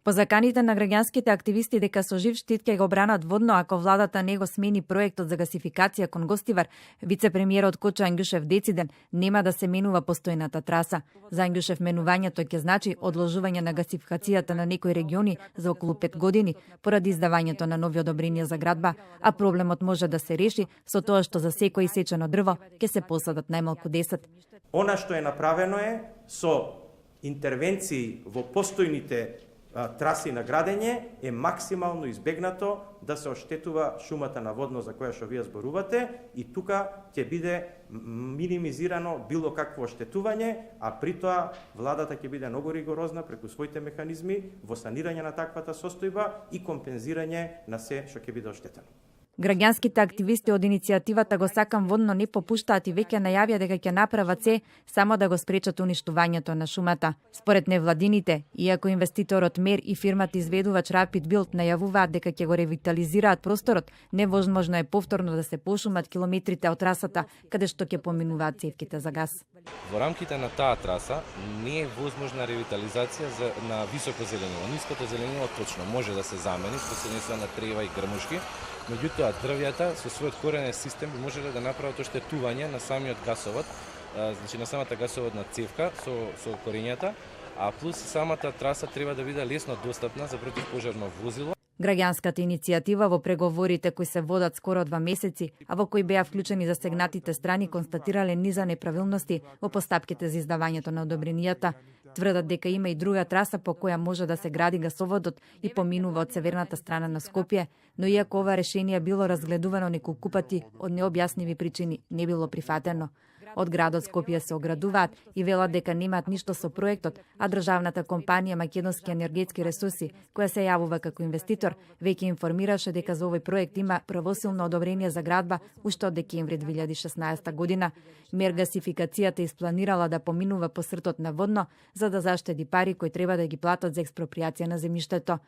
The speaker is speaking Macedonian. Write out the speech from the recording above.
По заканите на граѓанските активисти дека со жив штит ќе го бранат водно ако владата не го смени проектот за гасификација кон Гостивар, вице-премиерот Кочо Ангјушев дециден нема да се менува постојната траса. За Ангјушев менувањето ќе значи одложување на гасификацијата на некои региони за околу 5 години поради издавањето на нови одобренија за градба, а проблемот може да се реши со тоа што за секој исечено дрво ќе се посадат најмалку 10. Она што е направено е со интервенции во постојните траси на градење е максимално избегнато да се оштетува шумата на водно за која што вие зборувате и тука ќе биде минимизирано било какво оштетување, а при тоа владата ќе биде многу ригорозна преку своите механизми во санирање на таквата состојба и компензирање на се што ќе биде оштетено. Граѓанските активисти од иницијативата Го сакам водно не попуштаат и веќе најавија дека ќе направат се само да го спречат уништувањето на шумата. Според невладините, иако инвеститорот МЕР и фирмата изведувач Rapid Build најавуваат дека ќе го ревитализираат просторот, невозможно е повторно да се пошумат километрите од трасата каде што ќе поминуваат цевките за газ. Во рамките на таа траса не е возможна ревитализација на високо зеленило. Ниското зеленило точно може да се замени со се на трева и грмушки. Меѓутоа, дрвјата со својот коренен систем би можеле да направат оштетување на самиот гасовод, значи на самата гасоводна цевка со корењата, а плюс самата траса треба да биде лесно достапна за противпожарно возило. Граѓанската иницијатива во преговорите кои се водат скоро 2 месеци, а во кои беа вклучени засегнатите страни, констатирале низа неправилности во постапките за издавањето на одобренијата. Тврдат дека има и друга траса по која може да се гради гасоводот и поминува од северната страна на Скопје, но иако ова решение било разгледувано неколку пати, од необјасними причини не било прифатено. Од градот Скопје се оградуваат и велат дека немаат ништо со проектот, а државната компанија Македонски енергетски ресурси, која се јавува како инвеститор, веќе информираше дека за овој проект има правосилно одобрение за градба уште од декември 2016 година. МЕР гасификацијата испланирала да поминува по сртот на водно за да заштеди пари кои треба да ги платат за експроприација на земјиштето.